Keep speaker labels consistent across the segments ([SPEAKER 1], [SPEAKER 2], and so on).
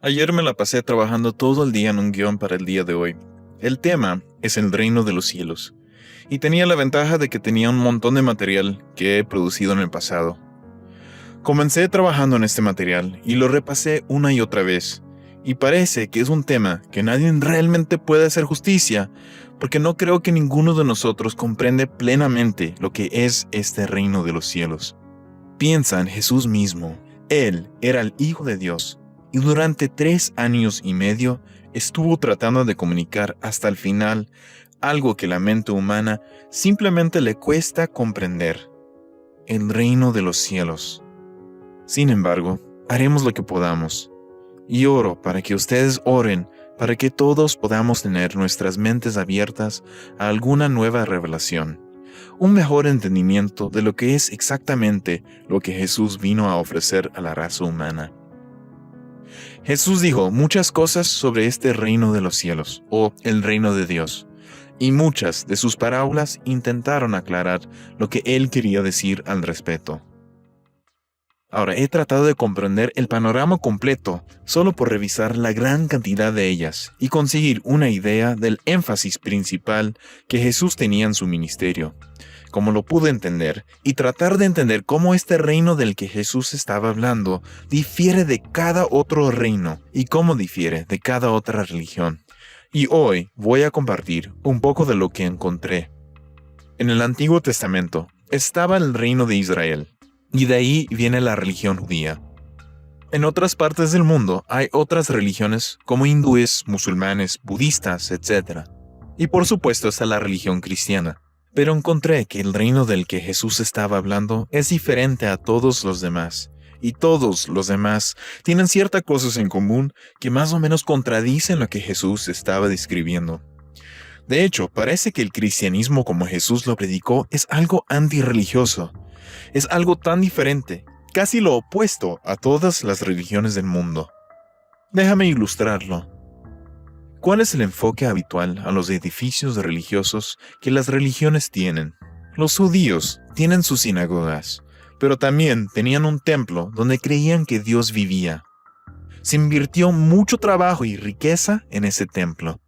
[SPEAKER 1] Ayer me la pasé trabajando todo el día en un guión para el día de hoy. El tema es el reino de los cielos, y tenía la ventaja de que tenía un montón de material que he producido en el pasado. Comencé trabajando en este material y lo repasé una y otra vez, y parece que es un tema que nadie realmente puede hacer justicia, porque no creo que ninguno de nosotros comprende plenamente lo que es este reino de los cielos. Piensa en Jesús mismo. Él era el Hijo de Dios, y durante 3 años y medio estuvo tratando de comunicar hasta el final algo que la mente humana simplemente le cuesta comprender: el reino de los cielos. Sin embargo, haremos lo que podamos, y oro para que ustedes oren para que todos podamos tener nuestras mentes abiertas a alguna nueva revelación, un mejor entendimiento de lo que es exactamente lo que Jesús vino a ofrecer a la raza humana. Jesús dijo muchas cosas sobre este reino de los cielos, o el reino de Dios, y muchas de sus parábolas intentaron aclarar lo que él quería decir al respecto. Ahora, he tratado de comprender el panorama completo solo por revisar la gran cantidad de ellas y conseguir una idea del énfasis principal que Jesús tenía en su ministerio, como lo pude entender, y tratar de entender cómo este reino del que Jesús estaba hablando difiere de cada otro reino y cómo difiere de cada otra religión. Y hoy voy a compartir un poco de lo que encontré. En el Antiguo Testamento estaba el reino de Israel, y de ahí viene la religión judía. En otras partes del mundo hay otras religiones como hindúes, musulmanes, budistas, etc. Y por supuesto está la religión cristiana. Pero encontré que el reino del que Jesús estaba hablando es diferente a todos los demás, y todos los demás tienen ciertas cosas en común que más o menos contradicen lo que Jesús estaba describiendo. De hecho, parece que el cristianismo como Jesús lo predicó es algo antirreligioso. Es algo tan diferente, casi lo opuesto a todas las religiones del mundo. Déjame ilustrarlo. ¿Cuál es el enfoque habitual a los edificios religiosos que las religiones tienen? Los judíos tienen sus sinagogas, pero también tenían un templo donde creían que Dios vivía. Se invirtió mucho trabajo y riqueza en ese templo.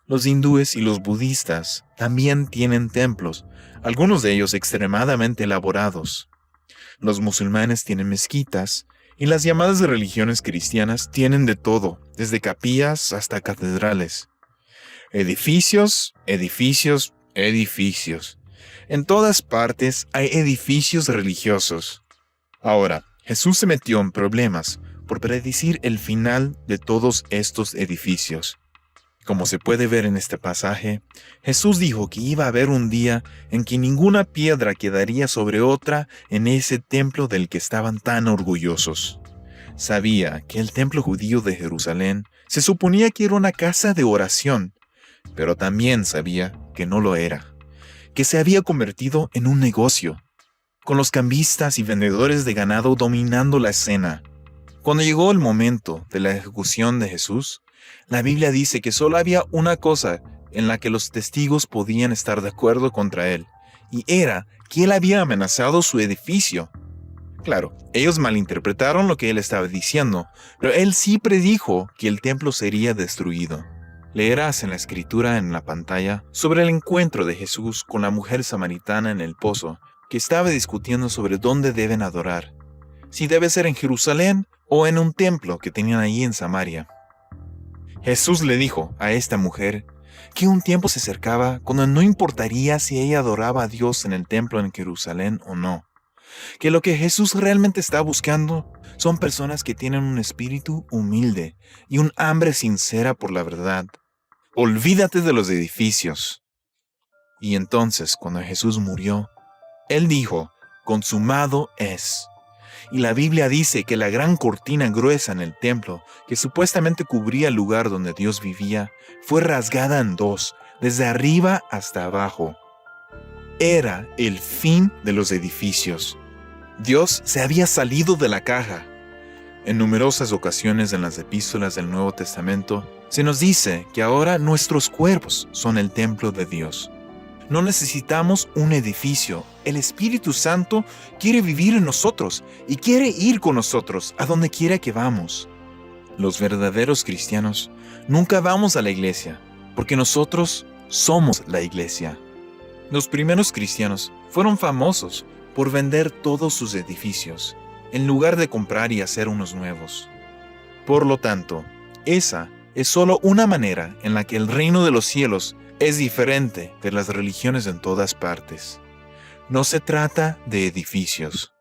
[SPEAKER 1] Los hindúes y los budistas también tienen templos, algunos de ellos extremadamente elaborados. Los musulmanes tienen mezquitas, y las llamadas religiones cristianas tienen de todo, desde capillas hasta catedrales. Edificios, edificios, edificios. En todas partes hay edificios religiosos. Ahora, Jesús se metió en problemas por predecir el final de todos estos edificios. Como se puede ver en este pasaje, Jesús dijo que iba a haber un día en que ninguna piedra quedaría sobre otra en ese templo del que estaban tan orgullosos. Sabía que el templo judío de Jerusalén se suponía que era una casa de oración, pero también sabía que no lo era, que se había convertido en un negocio, con los cambistas y vendedores de ganado dominando la escena. Cuando llegó el momento de la ejecución de Jesús, la Biblia dice que solo había una cosa en la que los testigos podían estar de acuerdo contra él, y era que él había amenazado su edificio. Claro, ellos malinterpretaron lo que él estaba diciendo, pero él sí predijo que el templo sería destruido. Leerás en la escritura en la pantalla sobre el encuentro de Jesús con la mujer samaritana en el pozo, que estaba discutiendo sobre dónde deben adorar, si debe ser en Jerusalén o en un templo que tenían allí en Samaria. Jesús le dijo a esta mujer que un tiempo se acercaba cuando no importaría si ella adoraba a Dios en el templo en Jerusalén o no, que lo que Jesús realmente está buscando son personas que tienen un espíritu humilde y un hambre sincera por la verdad. Olvídate de los edificios. Y entonces, cuando Jesús murió, él dijo: consumado es. Y la Biblia dice que la gran cortina gruesa en el templo, que supuestamente cubría el lugar donde Dios vivía, fue rasgada en 2, desde arriba hasta abajo. Era el fin de los edificios. Dios se había salido de la caja. En numerosas ocasiones en las epístolas del Nuevo Testamento, se nos dice que ahora nuestros cuerpos son el templo de Dios. No necesitamos un edificio. El Espíritu Santo quiere vivir en nosotros y quiere ir con nosotros a donde quiera que vamos. Los verdaderos cristianos nunca vamos a la iglesia, porque nosotros somos la iglesia. Los primeros cristianos fueron famosos por vender todos sus edificios, en lugar de comprar y hacer unos nuevos. Por lo tanto, esa es solo una manera en la que el reino de los cielos es diferente de las religiones en todas partes. No se trata de edificios.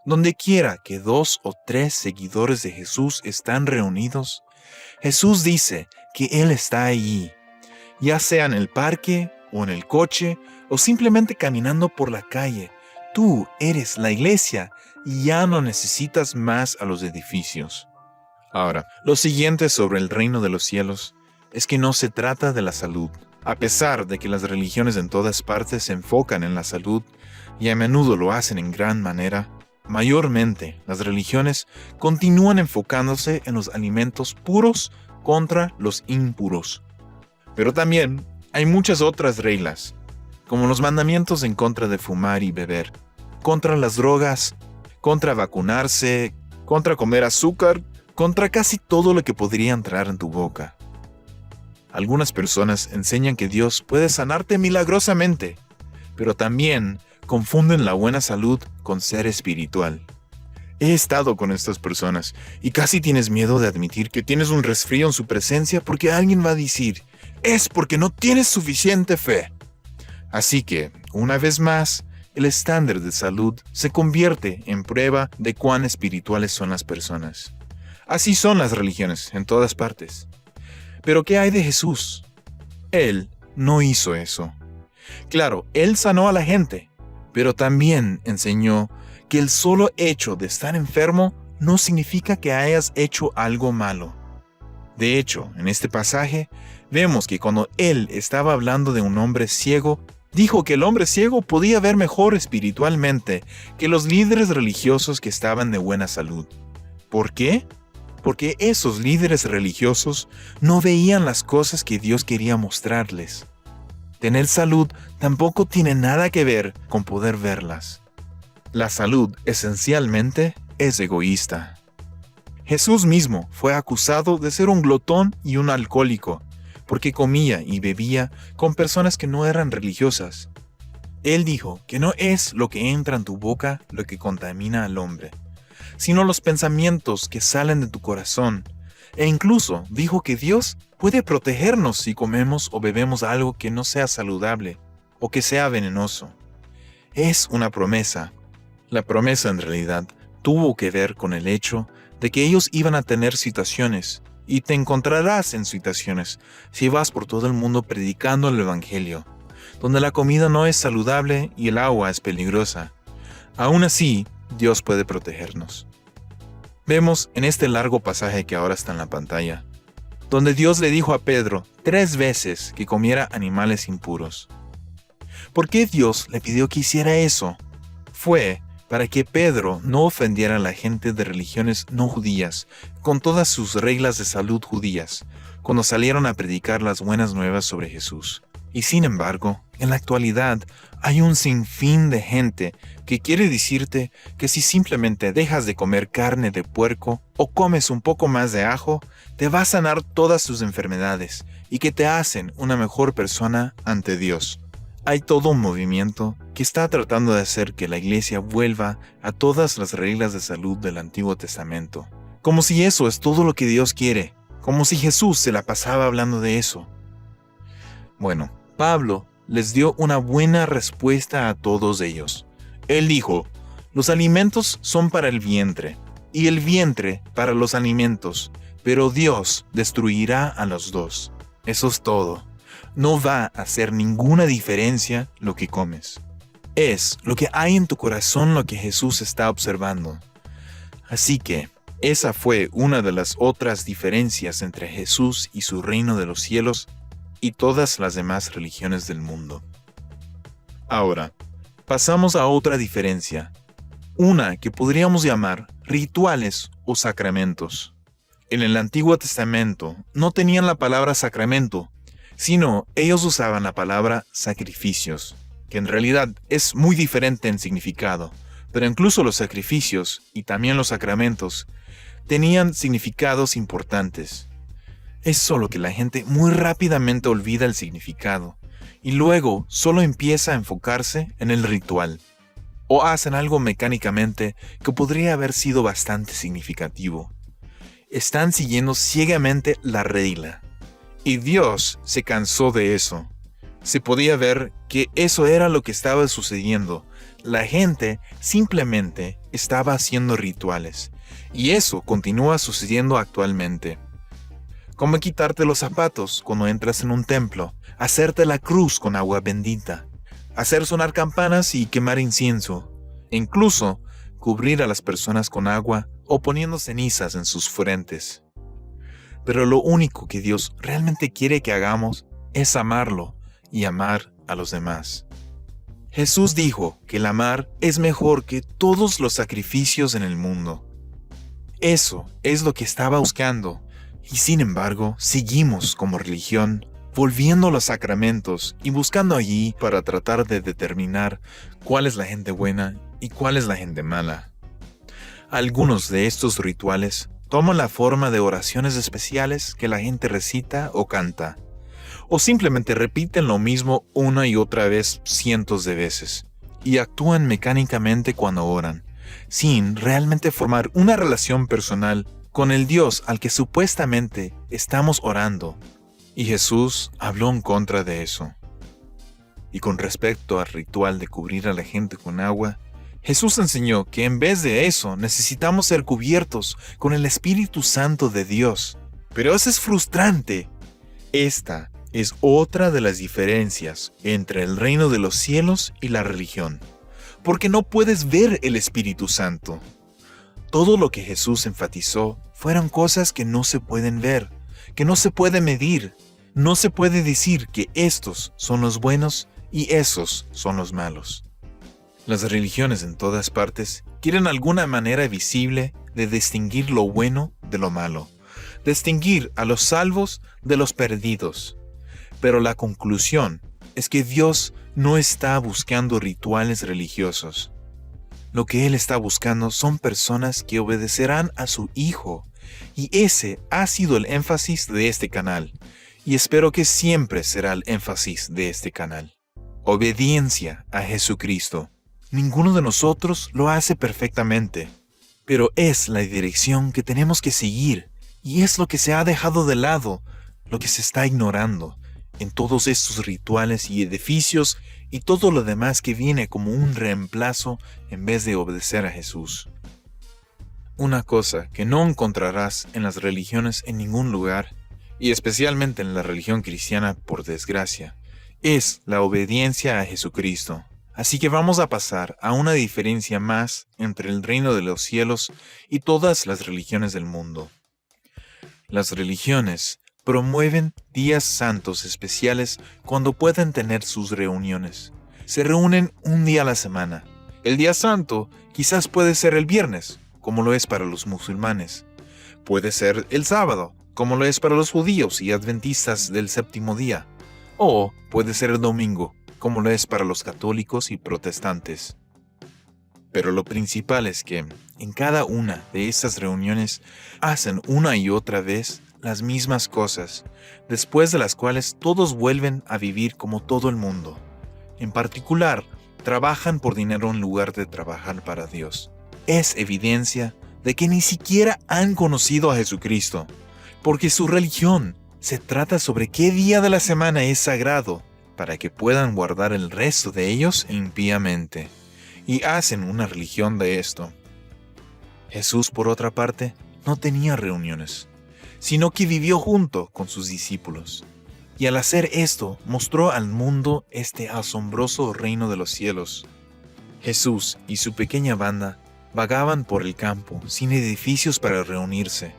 [SPEAKER 1] Donde quiera que 2 o 3 seguidores de Jesús están reunidos, Jesús dice que Él está allí, ya sea en el parque o en el coche o simplemente caminando por la calle. Tú eres la iglesia y ya no necesitas más a los edificios. Ahora, lo siguiente sobre el reino de los cielos es que no se trata de la salud. A pesar de que las religiones en todas partes se enfocan en la salud y a menudo lo hacen en gran manera, mayormente las religiones continúan enfocándose en los alimentos puros contra los impuros. Pero también hay muchas otras reglas, como los mandamientos en contra de fumar y beber, contra las drogas, contra vacunarse, contra comer azúcar, contra casi todo lo que podría entrar en tu boca. Algunas personas enseñan que Dios puede sanarte milagrosamente, pero también confunden la buena salud con ser espiritual. He estado con estas personas y casi tienes miedo de admitir que tienes un resfrío en su presencia porque alguien va a decir, es porque no tienes suficiente fe. Así que, una vez más, el estándar de salud se convierte en prueba de cuán espirituales son las personas. Así son las religiones en todas partes. Pero ¿qué hay de Jesús? Él no hizo eso. Claro, Él sanó a la gente, pero también enseñó que el solo hecho de estar enfermo no significa que hayas hecho algo malo. De hecho, en este pasaje, vemos que cuando Él estaba hablando de un hombre ciego, dijo que el hombre ciego podía ver mejor espiritualmente que los líderes religiosos que estaban de buena salud. ¿Por qué? Porque esos líderes religiosos no veían las cosas que Dios quería mostrarles. Tener salud tampoco tiene nada que ver con poder verlas. La salud, esencialmente, es egoísta. Jesús mismo fue acusado de ser un glotón y un alcohólico, porque comía y bebía con personas que no eran religiosas. Él dijo que no es lo que entra en tu boca lo que contamina al hombre, sino los pensamientos que salen de tu corazón. E incluso dijo que Dios puede protegernos si comemos o bebemos algo que no sea saludable o que sea venenoso. Es una promesa. La promesa en realidad tuvo que ver con el hecho de que ellos iban a tener situaciones, y te encontrarás en situaciones si vas por todo el mundo predicando el Evangelio, donde la comida no es saludable y el agua es peligrosa. Aún así, Dios puede protegernos. Vemos en este largo pasaje que ahora está en la pantalla, donde Dios le dijo a Pedro 3 veces que comiera animales impuros. ¿Por qué Dios le pidió que hiciera eso? Fue para que Pedro no ofendiera a la gente de religiones no judías con todas sus reglas de salud judías, cuando salieron a predicar las buenas nuevas sobre Jesús. Y sin embargo, en la actualidad hay un sinfín de gente que quiere decirte que si simplemente dejas de comer carne de puerco o comes un poco más de ajo, te va a sanar todas tus enfermedades y que te hacen una mejor persona ante Dios. Hay todo un movimiento que está tratando de hacer que la iglesia vuelva a todas las reglas de salud del Antiguo Testamento, como si eso es todo lo que Dios quiere, como si Jesús se la pasaba hablando de eso. Bueno, Pablo les dio una buena respuesta a todos ellos. Él dijo, los alimentos son para el vientre, y el vientre para los alimentos, pero Dios destruirá a los dos. Eso es todo. No va a hacer ninguna diferencia lo que comes. Es lo que hay en tu corazón lo que Jesús está observando. Así que, esa fue una de las otras diferencias entre Jesús y su reino de los cielos y todas las demás religiones del mundo. Ahora, pasamos a otra diferencia, una que podríamos llamar rituales o sacramentos. En el Antiguo Testamento no tenían la palabra sacramento, sino ellos usaban la palabra sacrificios, que en realidad es muy diferente en significado, pero incluso los sacrificios y también los sacramentos tenían significados importantes. Es solo que la gente muy rápidamente olvida el significado y luego solo empieza a enfocarse en el ritual. O hacen algo mecánicamente que podría haber sido bastante significativo. Están siguiendo ciegamente la regla. Y Dios se cansó de eso. Se podía ver que eso era lo que estaba sucediendo. La gente simplemente estaba haciendo rituales. Y eso continúa sucediendo actualmente. Como quitarte los zapatos cuando entras en un templo, hacerte la cruz con agua bendita, hacer sonar campanas y quemar incienso, e incluso cubrir a las personas con agua o poniendo cenizas en sus frentes. Pero lo único que Dios realmente quiere que hagamos es amarlo y amar a los demás. Jesús dijo que el amar es mejor que todos los sacrificios en el mundo. Eso es lo que estaba buscando, y sin embargo seguimos como religión volviendo a los sacramentos y buscando allí para tratar de determinar cuál es la gente buena y cuál es la gente mala. Algunos de estos rituales toman la forma de oraciones especiales que la gente recita o canta, o simplemente repiten lo mismo una y otra vez cientos de veces, y actúan mecánicamente cuando oran, sin realmente formar una relación personal con el Dios al que supuestamente estamos orando. Y Jesús habló en contra de eso. Y con respecto al ritual de cubrir a la gente con agua, Jesús enseñó que en vez de eso necesitamos ser cubiertos con el Espíritu Santo de Dios. Pero eso es frustrante. Esta es otra de las diferencias entre el reino de los cielos y la religión, porque no puedes ver el Espíritu Santo. Todo lo que Jesús enfatizó fueron cosas que no se pueden ver, que no se puede medir. No se puede decir que estos son los buenos y esos son los malos. Las religiones en todas partes quieren alguna manera visible de distinguir lo bueno de lo malo, distinguir a los salvos de los perdidos. Pero la conclusión es que Dios no está buscando rituales religiosos. Lo que Él está buscando son personas que obedecerán a su Hijo, y ese ha sido el énfasis de este canal, y espero que siempre será el énfasis de este canal. Obediencia a Jesucristo. Ninguno de nosotros lo hace perfectamente, pero es la dirección que tenemos que seguir, y es lo que se ha dejado de lado, lo que se está ignorando en todos estos rituales y edificios y todo lo demás que viene como un reemplazo en vez de obedecer a Jesús. Una cosa que no encontrarás en las religiones en ningún lugar, y especialmente en la religión cristiana por desgracia, es la obediencia a Jesucristo. Así que vamos a pasar a una diferencia más entre el reino de los cielos y todas las religiones del mundo. Las religiones promueven días santos especiales cuando pueden tener sus reuniones. Se reúnen un día a la semana. El día santo quizás puede ser el viernes, como lo es para los musulmanes. Puede ser el sábado, como lo es para los judíos y adventistas del séptimo día. O puede ser el domingo, como lo es para los católicos y protestantes. Pero lo principal es que en cada una de estas reuniones hacen una y otra vez las mismas cosas, después de las cuales todos vuelven a vivir como todo el mundo. En particular, trabajan por dinero en lugar de trabajar para Dios. Es evidencia de que ni siquiera han conocido a Jesucristo, porque su religión se trata sobre qué día de la semana es sagrado, para que puedan guardar el resto de ellos impíamente, y hacen una religión de esto. Jesús, por otra parte, no tenía reuniones, sino que vivió junto con sus discípulos, y al hacer esto mostró al mundo este asombroso reino de los cielos. Jesús y su pequeña banda vagaban por el campo sin edificios para reunirse,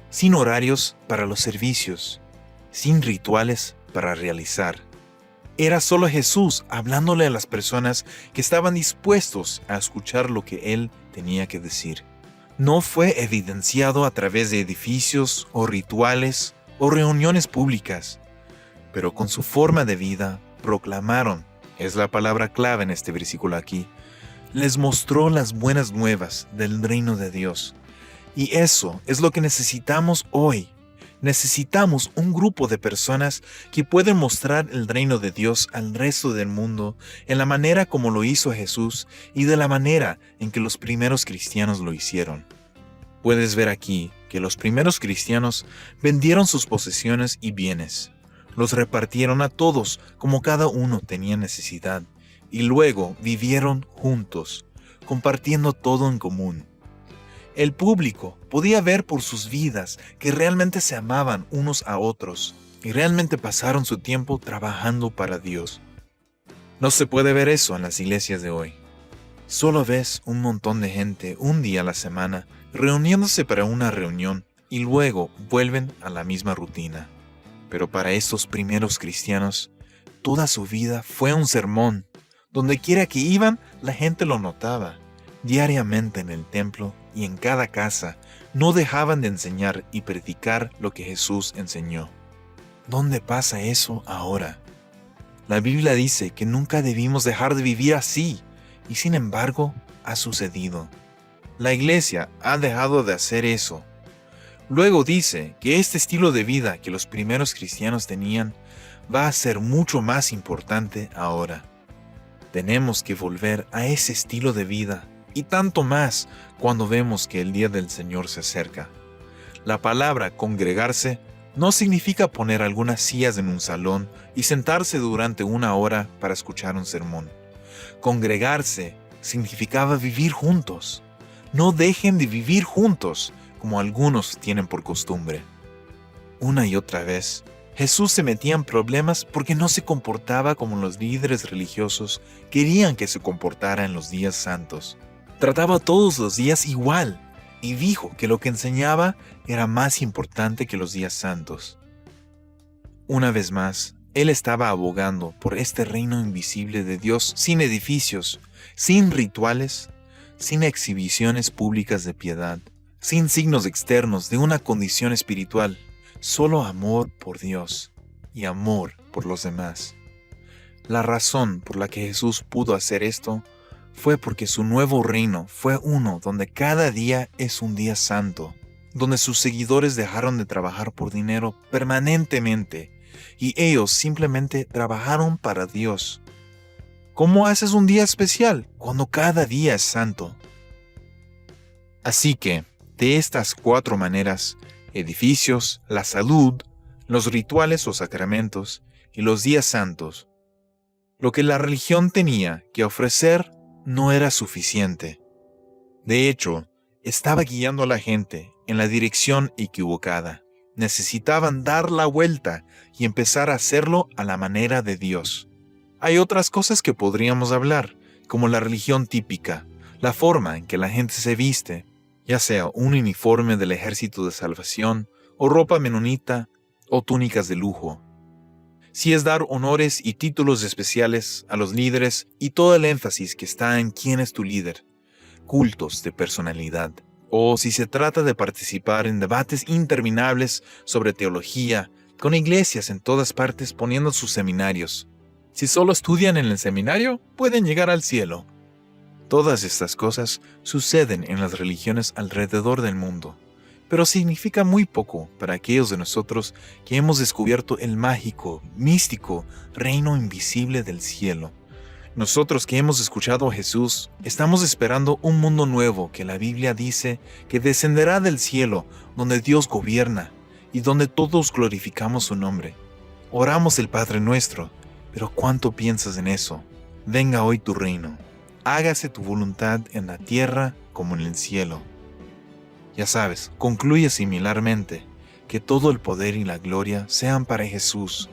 [SPEAKER 1] sin horarios para los servicios, sin rituales para realizar. Era solo Jesús hablándole a las personas que estaban dispuestos a escuchar lo que Él tenía que decir. No fue evidenciado a través de edificios o rituales o reuniones públicas, pero con su forma de vida proclamaron, es la palabra clave en este versículo aquí, les mostró las buenas nuevas del reino de Dios, Y eso es lo que necesitamos hoy. Necesitamos un grupo de personas que pueden mostrar el reino de Dios al resto del mundo en la manera como lo hizo Jesús y de la manera en que los primeros cristianos lo hicieron. Puedes ver aquí que los primeros cristianos vendieron sus posesiones y bienes, los repartieron a todos como cada uno tenía necesidad, y luego vivieron juntos, compartiendo todo en común. El público podía ver por sus vidas que realmente se amaban unos a otros y realmente pasaron su tiempo trabajando para Dios. No se puede ver eso en las iglesias de hoy. Solo ves un montón de gente un día a la semana reuniéndose para una reunión y luego vuelven a la misma rutina. Pero para estos primeros cristianos, toda su vida fue un sermón. Donde quiera que iban, la gente lo notaba. Diariamente en el templo y en cada casa, no dejaban de enseñar y predicar lo que Jesús enseñó. ¿Dónde pasa eso ahora? La Biblia dice que nunca debimos dejar de vivir así, y sin embargo, ha sucedido. La iglesia ha dejado de hacer eso. Luego dice que este estilo de vida que los primeros cristianos tenían va a ser mucho más importante ahora. Tenemos que volver a ese estilo de vida, y tanto más cuando vemos que el día del Señor se acerca. La palabra congregarse no significa poner algunas sillas en un salón y sentarse durante una hora para escuchar un sermón. Congregarse significaba vivir juntos. No dejen de vivir juntos, como algunos tienen por costumbre. Una y otra vez, Jesús se metía en problemas porque no se comportaba como los líderes religiosos querían que se comportara en los días santos. Trataba todos los días igual y dijo que lo que enseñaba era más importante que los días santos. Una vez más, él estaba abogando por este reino invisible de Dios sin edificios, sin rituales, sin exhibiciones públicas de piedad, sin signos externos de una condición espiritual, solo amor por Dios y amor por los demás. La razón por la que Jesús pudo hacer esto fue porque su nuevo reino fue uno donde cada día es un día santo, donde sus seguidores dejaron de trabajar por dinero permanentemente y ellos simplemente trabajaron para Dios. ¿Cómo haces un día especial cuando cada día es santo? Así que, de estas 4 maneras, edificios, la salud, los rituales o sacramentos y los días santos, lo que la religión tenía que ofrecer no era suficiente. De hecho, estaba guiando a la gente en la dirección equivocada. Necesitaban dar la vuelta y empezar a hacerlo a la manera de Dios. Hay otras cosas que podríamos hablar, como la religión típica, la forma en que la gente se viste, ya sea un uniforme del Ejército de Salvación, o ropa menonita, o túnicas de lujo. Si es dar honores y títulos especiales a los líderes y todo el énfasis que está en quién es tu líder, cultos de personalidad, o si se trata de participar en debates interminables sobre teología, con iglesias en todas partes poniendo sus seminarios. Si solo estudian en el seminario, pueden llegar al cielo. Todas estas cosas suceden en las religiones alrededor del mundo, pero significa muy poco para aquellos de nosotros que hemos descubierto el mágico, místico reino invisible del cielo. Nosotros que hemos escuchado a Jesús, estamos esperando un mundo nuevo que la Biblia dice que descenderá del cielo, donde Dios gobierna y donde todos glorificamos su nombre. Oramos el Padre Nuestro, pero ¿cuánto piensas en eso? Venga hoy tu reino. Hágase tu voluntad en la tierra como en el cielo. Ya sabes, concluye similarmente, que todo el poder y la gloria sean para Jesús.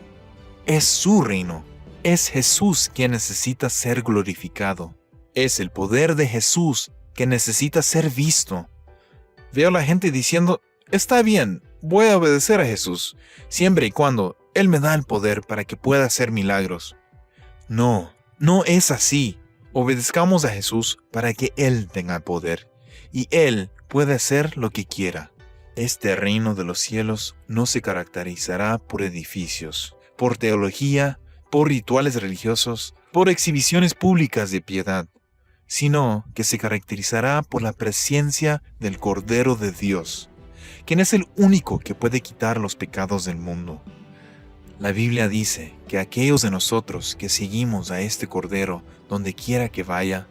[SPEAKER 1] Es su reino. Es Jesús quien necesita ser glorificado. Es el poder de Jesús que necesita ser visto. Veo a la gente diciendo, está bien, voy a obedecer a Jesús, siempre y cuando Él me da el poder para que pueda hacer milagros. No, no es así. Obedezcamos a Jesús para que Él tenga poder, y Él puede hacer lo que quiera. Este reino de los cielos no se caracterizará por edificios, por teología, por rituales religiosos, por exhibiciones públicas de piedad. sino que se caracterizará por la presencia del Cordero de Dios, quien es el único que puede quitar los pecados del mundo. La Biblia dice que aquellos de nosotros que seguimos a este Cordero donde quiera que vaya,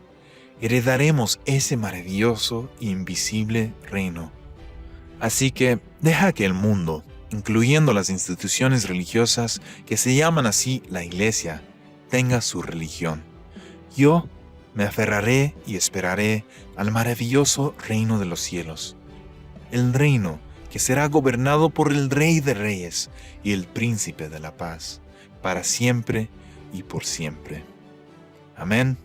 [SPEAKER 1] heredaremos ese maravilloso e invisible reino. Así que deja que el mundo, incluyendo las instituciones religiosas que se llaman así la Iglesia, tenga su religión. Yo me aferraré y esperaré al maravilloso reino de los cielos, el reino que será gobernado por el Rey de Reyes y el Príncipe de la Paz, para siempre y por siempre. Amén.